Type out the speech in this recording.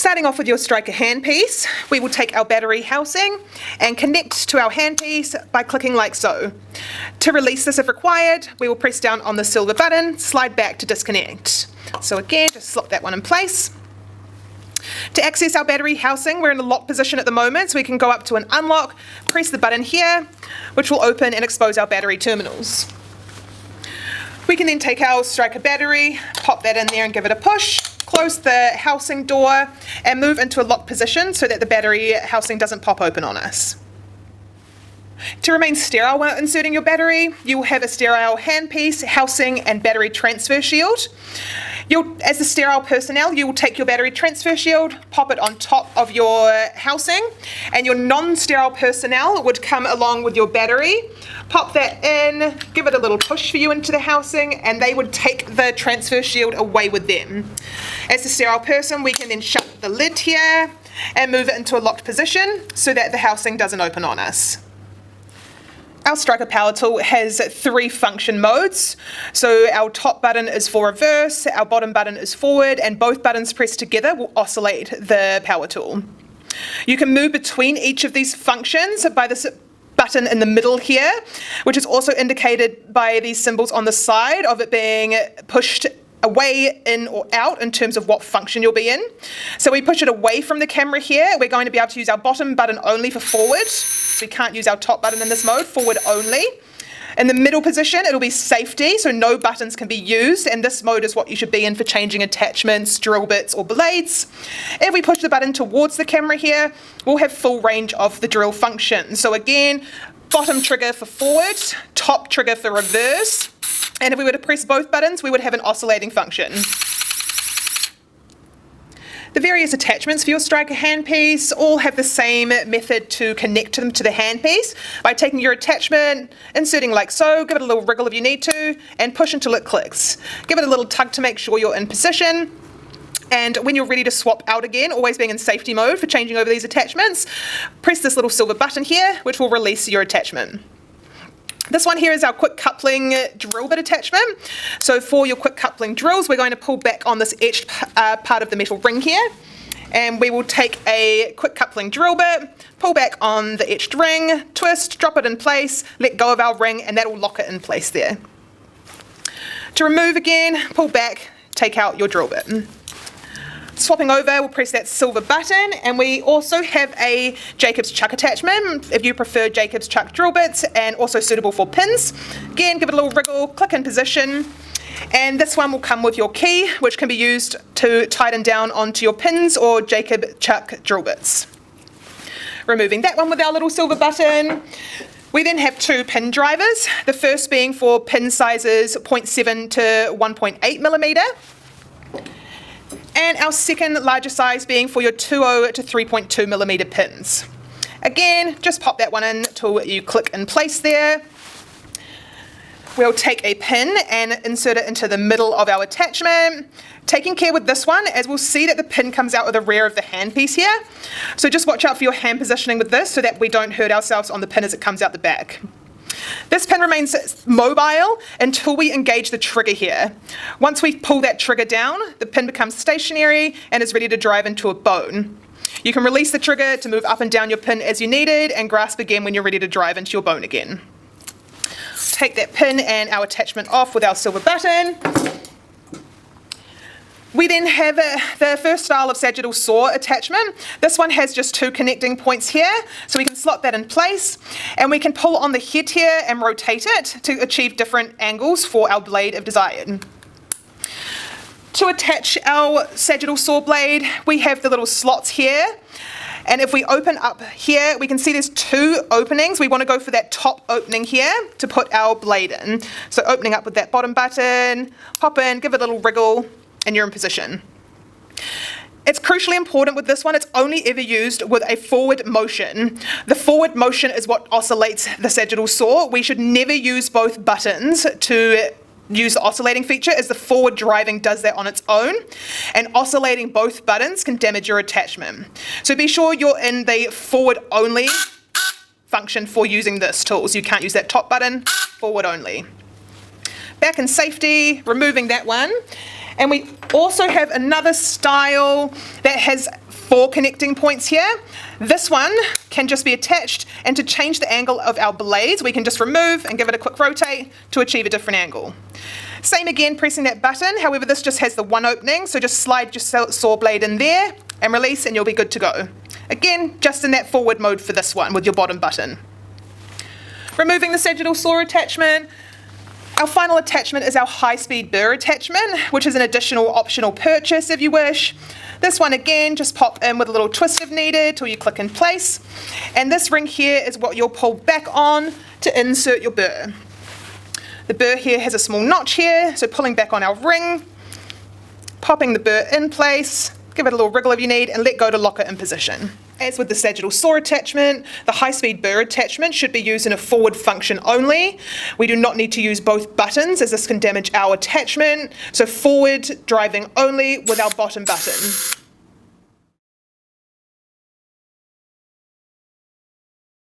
Starting off with your Stryker handpiece, we will take our battery housing and connect to our handpiece by clicking like so. To release this if required, we will press down on the silver button, slide back to disconnect. So again, just slot that one in place. To access our battery housing, we're in the lock position at the moment, so we can go up to an unlock, press the button here, which will open and expose our battery terminals. We can then take our Stryker battery, pop that in there and give it a push, close the housing door and move into a lock position so that the battery housing doesn't pop open on us. To remain sterile when inserting your battery, you will have a sterile handpiece, housing and battery transfer shield. As the sterile personnel, you will take your battery transfer shield, pop it on top of your housing, and your non-sterile personnel would come along with your battery, pop that in, give it a little push for you into the housing, and they would take the transfer shield away with them. As the sterile person, we can then shut the lid here and move it into a locked position so that the housing doesn't open on us. Our Stryker power tool has 3 function modes. So our top button is for reverse, our bottom button is forward, and both buttons pressed together will oscillate the power tool. You can move between each of these functions by this button in the middle here, which is also indicated by these symbols on the side of it being pushed away, in or out in terms of what function you'll be in. So we push it away from the camera here, we're going to be able to use our bottom button only for forward. So we can't use our top button in this mode, forward only. In the middle position, it'll be safety, so no buttons can be used, and this mode is what you should be in for changing attachments, drill bits or blades. If we push the button towards the camera here, we'll have full range of the drill function. So again, bottom trigger for forward, top trigger for reverse, and if we were to press both buttons, we would have an oscillating function. The various attachments for your Stryker handpiece all have the same method to connect them to the handpiece by taking your attachment, inserting like so, give it a little wriggle if you need to, and push until it clicks. Give it a little tug to make sure you're in position. And when you're ready to swap out again, always being in safety mode for changing over these attachments, press this little silver button here, which will release your attachment. This one here is our quick coupling drill bit attachment. So for your quick coupling drills, we're going to pull back on this etched part of the metal ring here, and we will take a quick coupling drill bit, pull back on the etched ring, twist, drop it in place, let go of our ring, and that will lock it in place there. To remove again, pull back, take out your drill bit. Swapping over, we'll press that silver button, and we also have a Jacob's chuck attachment if you prefer Jacob's chuck drill bits, and also suitable for pins. Again, give it a little wriggle, click in position, and this one will come with your key, which can be used to tighten down onto your pins or Jacob chuck drill bits. Removing that one with our little silver button. We then have 2 pin drivers, the first being for pin sizes 0.7 to 1.8 millimeter. And our second larger size being for your 2.0 to 3.2 millimeter pins. Again, just pop that one in until you click in place there. We'll take a pin and insert it into the middle of our attachment. Taking care with this one, as we'll see that the pin comes out of the rear of the handpiece here. So just watch out for your hand positioning with this so that we don't hurt ourselves on the pin as it comes out the back. This pin remains mobile until we engage the trigger here. Once we pull that trigger down, the pin becomes stationary and is ready to drive into a bone. You can release the trigger to move up and down your pin as you needed, and grasp again when you're ready to drive into your bone again. Take that pin and our attachment off with our silver button. We then have the first style of sagittal saw attachment. This one has just 2 connecting points here, so we can slot that in place, and we can pull on the head here and rotate it to achieve different angles for our blade if desired. To attach our sagittal saw blade, we have the little slots here, and if we open up here, we can see there's 2 openings. We want to go for that top opening here to put our blade in. So opening up with that bottom button, pop in, give it a little wriggle, and you're in position. It's crucially important with this one, it's only ever used with a forward motion. The forward motion is what oscillates the sagittal saw. We should never use both buttons to use the oscillating feature, as the forward driving does that on its own, and oscillating both buttons can damage your attachment. So be sure you're in the forward only function for using this tool, so you can't use that top button, forward only. Back in safety, removing that one, And we also have another style that has 4 connecting points here. This one can just be attached, and to change the angle of our blades, we can just remove and give it a quick rotate to achieve a different angle. Same again, pressing that button. However, this just has the one opening, so just slide your saw blade in there and release, and you'll be good to go. Again, just in that forward mode for this one with your bottom button. Removing the sagittal saw attachment. Our final attachment is our high-speed burr attachment, which is an additional optional purchase if you wish. This one again, just pop in with a little twist if needed till you click in place. And this ring here is what you'll pull back on to insert your burr. The burr here has a small notch here, so pulling back on our ring, popping the burr in place, give it a little wriggle if you need, and let go to lock it in position. As with the sagittal saw attachment, the high-speed burr attachment should be used in a forward function only. We do not need to use both buttons, as this can damage our attachment, so forward driving only with our bottom button.